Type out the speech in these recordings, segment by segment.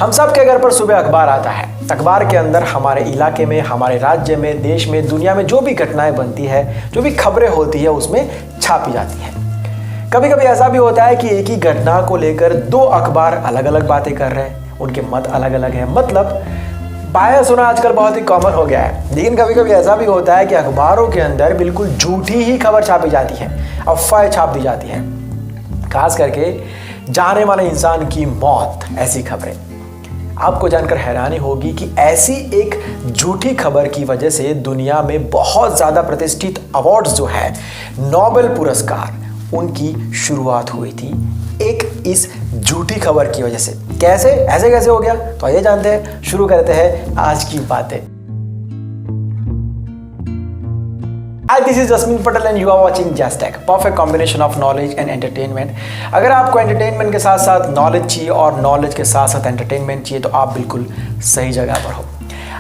हम सब के घर पर सुबह अखबार आता है। अखबार के अंदर हमारे इलाके में, हमारे राज्य में, देश में, दुनिया में जो भी घटनाएं बनती है, जो भी खबरें होती है, उसमें छापी जाती है। कभी कभी ऐसा भी होता है कि एक ही घटना को लेकर दो अखबार अलग अलग बातें कर रहे हैं, उनके मत अलग अलग हैं। मतलब बायस होना आजकल बहुत ही कॉमन हो गया है। लेकिन कभी कभी ऐसा भी होता है कि अखबारों के अंदर बिल्कुल झूठी ही खबर छापी जाती है, अफवाहें छाप दी जाती है, खास करके जाने माने इंसान की मौत। ऐसी खबरें आपको जानकर हैरानी होगी कि ऐसी एक झूठी खबर की वजह से दुनिया में बहुत ज़्यादा प्रतिष्ठित अवार्ड्स जो है, नोबेल पुरस्कार, उनकी शुरुआत हुई थी एक इस झूठी खबर की वजह से। कैसे, ऐसे कैसे हो गया, तो आइए जानते हैं, शुरू करते हैं आज की बातें। Hi, this is Jasmine Patel and you are watching Jastech, perfect combination of knowledge and entertainment। अगर आपको एंटरटेनमेंट के साथ साथ नॉलेज चाहिए और नॉलेज के साथ साथ एंटरटेनमेंट चाहिए तो आप बिल्कुल सही जगह पर हो।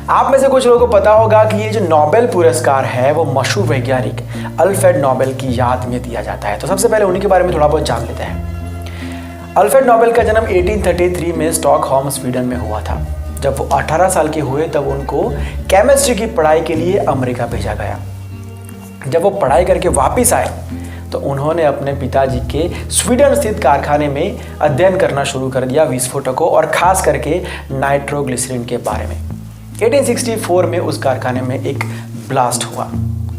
आप में से कुछ लोगों को पता होगा कि ये जो नोबेल पुरस्कार है वो मशहूर वैज्ञानिक अल्फ्रेड नोबेल की याद में दिया जाता है। तो सबसे पहले उन्हीं के बारे में थोड़ा बहुत जान लेते हैं। अल्फ्रेड नोबेल का जन्म 1833 में स्टॉकहोम, स्वीडन में हुआ था। जब वो 18 साल के हुए तब उनको केमिस्ट्री की पढ़ाई के लिए अमेरिका भेजा गया। जब वो पढ़ाई करके वापस आए तो उन्होंने अपने पिताजी के स्वीडन स्थित कारखाने में अध्ययन करना शुरू कर दिया विस्फोटकों और खास करके नाइट्रोग्लिसरीन के बारे में। 1864 में उस कारखाने में एक ब्लास्ट हुआ।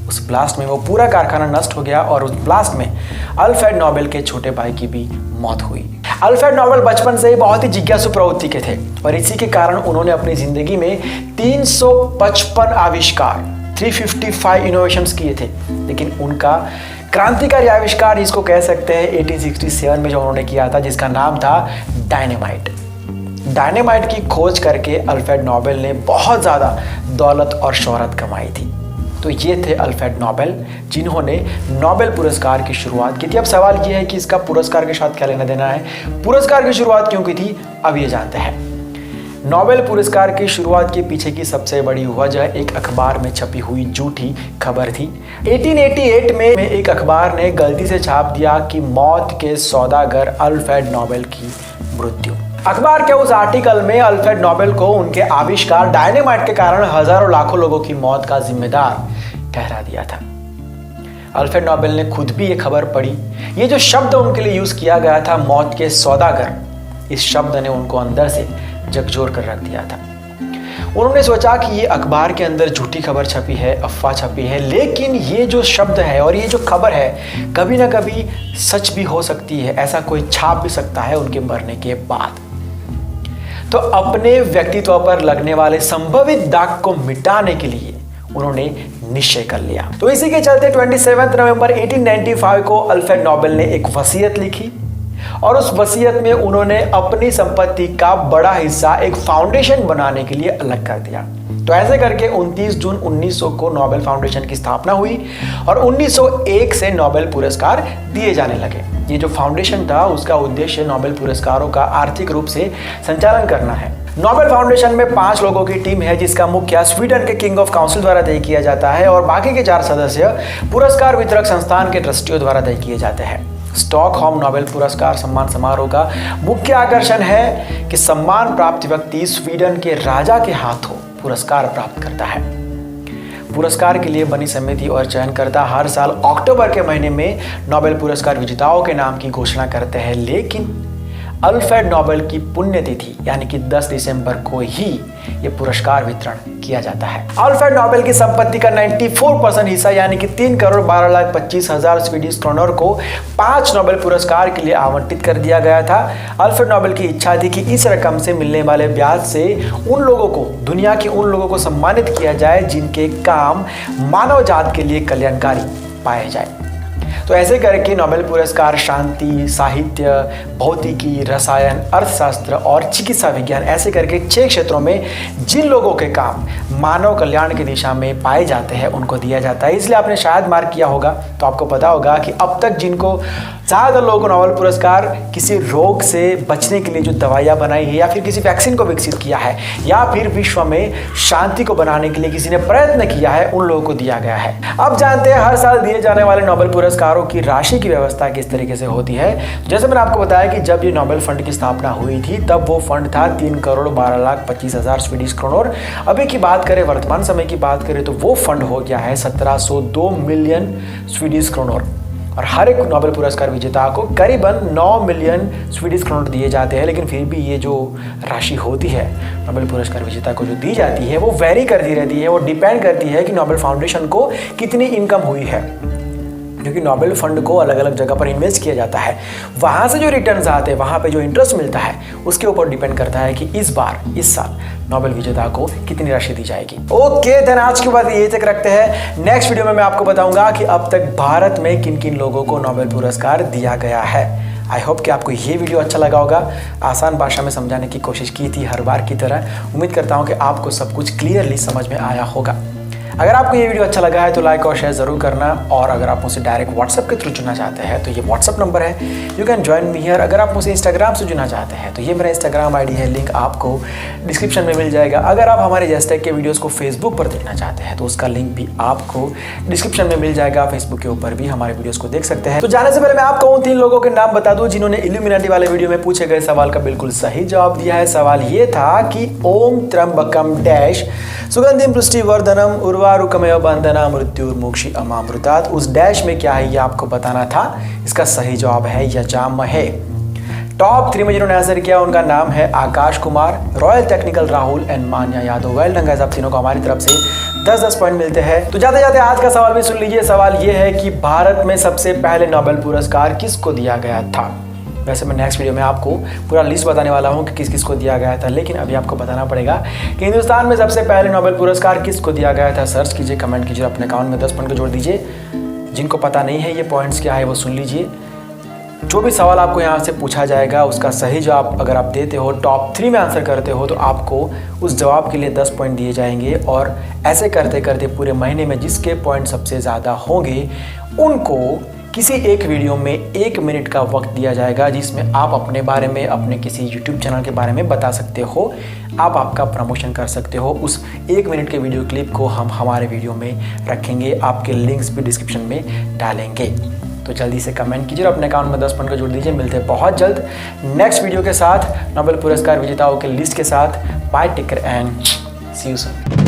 उस ब्लास्ट में वो पूरा कारखाना नष्ट हो गया और उस ब्लास्ट में अल्फ्रेड नोबेल के छोटे भाई की भी मौत हुई। अल्फ्रेड नोबेल बचपन से ही बहुत ही जिज्ञासु प्रवृत्ति के थे और इसी के कारण उन्होंने अपनी जिंदगी में 355 आविष्कार, 355 इनोवेशंस किए थे। लेकिन उनका क्रांतिकारी आविष्कार इसको कह सकते हैं 1867 में जो उन्होंने किया था, जिसका नाम था डायनेमाइट। डायनेमाइट की खोज करके अल्फ्रेड नोबेल ने बहुत ज़्यादा दौलत और शोहरत कमाई थी। तो ये थे अल्फ्रेड नोबेल जिन्होंने नोबेल पुरस्कार की शुरुआत की थी। अब सवाल ये है कि इसका पुरस्कार के साथ क्या लेना देना है, पुरस्कार की शुरुआत क्यों की थी, अब ये जानते हैं। नोबेल पुरस्कार की शुरुआत के पीछे की सबसे बड़ी वजह एक अखबार में छपी हुई झूठी खबर थी। 1888 में एक अखबार ने गलती से छाप दिया कि मौत के सौदागर अल्फ्रेड नोबेल की मृत्यु। अखबार के उस आर्टिकल में अल्फ्रेड नोबेल को उनके आविष्कार डायनेमाइट के कारण हजारों लाखों लोगों की मौत का जिम्मेदार ठहरा दिया था। अल्फ्रेड नोबेल ने खुद भी ये खबर पढ़ी। ये जो शब्द उनके लिए यूज किया गया था, मौत के सौदागर, इस शब्द ने उनको अंदर से झकझोर कर रख दिया था। उन्होंने सोचा कि ये अखबार के अंदर झूठी खबर छपी है, अफवाह छपी है, लेकिन ये जो शब्द है और ये जो खबर है कभी ना कभी सच भी हो सकती है, ऐसा कोई छाप भी सकता है उनके मरने के बाद। तो अपने व्यक्तित्व पर लगने वाले संभावित दाग को मिटाने के लिए उन्होंने निश्चय कर लिया। तो इसी के चलते 27 नवंबर 1895 को अल्फ्रेड नोबेल ने एक वसीयत लिखी और उस वसीयत में उन्होंने अपनी संपत्ति का बड़ा हिस्सा एक फाउंडेशन बनाने के लिए अलग कर दिया। तो ऐसे करके 29 जून 1900 को नोबेल फाउंडेशन की स्थापना हुई और 1901 से नोबेल पुरस्कार दिए जाने लगे। ये जो फाउंडेशन था उसका उद्देश्य नोबेल पुरस्कारों का आर्थिक रूप से संचालन करना है। नोबेल फाउंडेशन में 5 लोगों की टीम है जिसका मुखिया स्वीडन के किंग ऑफ काउंसिल द्वारा तय किया जाता है और बाकी के 4 सदस्य पुरस्कार वितरक संस्थान के ट्रस्टियों द्वारा तय किए जाते हैं। स्टॉकहोम नोबेल पुरस्कार सम्मान समारोह का मुख्य आकर्षण है कि सम्मान प्राप्त व्यक्ति स्वीडन के राजा के हाथों पुरस्कार प्राप्त करता है। पुरस्कार के लिए बनी समिति और चयनकर्ता हर साल अक्टूबर के महीने में नोबेल पुरस्कार विजेताओं के नाम की घोषणा करते हैं, लेकिन अल्फ्रेड नोबेल की पुण्यतिथि यानी कि 10 दिसंबर को ही ये पुरस्कार वितरण किया जाता है। अल्फ्रेड नोबेल की संपत्ति का 94% हिस्सा यानी कि 3,12,25,000 स्वीडिश क्रोनर को 5 नोबेल पुरस्कार के लिए आवंटित कर दिया गया था। अल्फ्रेड नोबेल की इच्छा थी कि इस रकम से मिलने वाले ब्याज से उन लोगों को, दुनिया के उन लोगों को सम्मानित किया जाए जिनके काम मानव जात के लिए कल्याणकारी पाए जाए। तो ऐसे करके नोबेल पुरस्कार शांति, साहित्य, भौतिकी, रसायन, अर्थशास्त्र और चिकित्सा विज्ञान, ऐसे करके 6 क्षेत्रों में जिन लोगों के काम मानव कल्याण की दिशा में पाए जाते हैं उनको दिया जाता है। इसलिए आपने शायद मार्क किया होगा, तो आपको पता होगा कि अब तक जिनको ज़्यादातर लोगों को नोबेल पुरस्कार किसी रोग से बचने के लिए जो दवाइयाँ बनाई है, या फिर किसी वैक्सीन को विकसित किया है, या फिर विश्व में शांति को बनाने के लिए किसी ने प्रयत्न किया है, उन लोगों को दिया गया है। अब जानते हैं हर साल दिए जाने वाले नोबेल पुरस्कारों की राशि की व्यवस्था किस तरीके से होती है। जैसे मैंने आपको बताया कि जब ये नोबेल फंड की स्थापना हुई थी तब वो फंड था 3,12,25,000 स्वीडिश क्रोनर। अभी की बात करें, वर्तमान समय की बात करें तो वो फंड हो गया है 1702 मिलियन स्वीडिश क्रोनर। और हर एक नोबेल पुरस्कार विजेता को करीबन 9 मिलियन स्वीडिश क्रोनर दिए जाते हैं। लेकिन फिर भी ये जो राशि होती है नोबेल पुरस्कार विजेता को जो दी जाती है वो वेरी करती रहती है। वो डिपेंड करती है कि नोबेल फाउंडेशन को कितनी इनकम हुई है, क्योंकि नोबेल फंड को अलग अलग जगह पर इन्वेस्ट किया जाता है। वहाँ से जो रिटर्न्स आते हैं, वहाँ पे जो इंटरेस्ट मिलता है, उसके ऊपर डिपेंड करता है कि इस साल नोबेल विजेता को कितनी राशि दी जाएगी। ओके देन आज की बात यही तक रखते हैं। नेक्स्ट वीडियो में मैं आपको बताऊंगा कि अब तक भारत में किन किन लोगों को नोबेल पुरस्कार दिया गया है। आई होप कि आपको ये वीडियो अच्छा लगा होगा। आसान भाषा में समझाने की कोशिश की थी हर बार की तरह। उम्मीद करता हूँ कि आपको सब कुछ क्लियरली समझ में आया होगा। अगर आपको ये वीडियो अच्छा लगा है तो लाइक और शेयर जरूर करना। और अगर आप मुझसे डायरेक्ट व्हाट्सएप के थ्रू जुड़ना चाहते हैं तो ये व्हाट्सएप नंबर है, you can join me here. अगर आप मुझसे इंस्टाग्राम से जुड़ना चाहते हैं तो ये मेरा इंस्टाग्राम आईडी है, लिंक आपको डिस्क्रिप्शन में मिल जाएगा। अगर आप हमारे जैस्टेक के वीडियोस को फेसबुक पर देखना चाहते हैं तो उसका लिंक भी आपको डिस्क्रिप्शन में मिल जाएगा। फेसबुक के ऊपर भी हमारे वीडियोस को देख सकते हैं। तो जाने से पहले मैं आपको उन 3 लोगों के नाम बता दूं जिन्होंने इल्यूमिनाटी वाले वीडियो में पूछे गए सवाल का बिल्कुल सही जवाब दिया है। सवाल ये था कि ओम त्र्यंबकम डैश सुगंधिम पुष्टिवर्धनम उर्वारुकमेव बंधना मृत्युर्मुक्षि अमामृतात्। उस डैश में क्या है ये आपको बताना था। इसका सही जवाब है यजामहे। टॉप 3 में जिन्होंने आंसर किया उनका नाम है Akash Kumar, Royal Technical Rahul and Manya Yadav. Well done guys, आप तीनों को हमारी तरफ से 10-10 पॉइंट मिलते हैं। तो जाते जाते आज का सवाल भी सुन लीजिए। सवाल ये है कि भारत में सबसे पहले नोबेल पुरस्कार किसको दिया गया था। वैसे मैं नेक्स्ट वीडियो में आपको पूरा लिस्ट बताने वाला हूँ कि किस किस को दिया गया था, लेकिन अभी आपको बताना पड़ेगा कि हिंदुस्तान में सबसे पहले नोबेल पुरस्कार किसको दिया गया था। सर्च कीजिए, कमेंट कीजिए, अपने अकाउंट में 10 पॉइंट को जोड़ दीजिए। जिनको पता नहीं है ये पॉइंट्स क्या है वो सुन लीजिए। जो भी सवाल आपको यहाँ से पूछा जाएगा उसका सही जवाब अगर आप देते हो, टॉप 3 में आंसर करते हो, तो आपको उस जवाब के लिए 10 पॉइंट दिए जाएंगे। और ऐसे करते करते पूरे महीने में जिसके पॉइंट सबसे ज़्यादा होंगे उनको किसी एक वीडियो में 1 मिनट का वक्त दिया जाएगा, जिसमें आप अपने बारे में, अपने किसी यूट्यूब चैनल के बारे में बता सकते हो। आप आपका प्रमोशन कर सकते हो। उस 1 मिनट के वीडियो क्लिप को हम हमारे वीडियो में रखेंगे, आपके लिंक्स भी डिस्क्रिप्शन में डालेंगे। तो जल्दी से कमेंट कीजिए और अपने अकाउंट में 10 पॉइंट को जोड़ दीजिए। मिलते हैं बहुत जल्द नेक्स्ट वीडियो के साथ, नोबेल पुरस्कार विजेताओं के लिस्ट के साथ। Bye, take care and see you soon.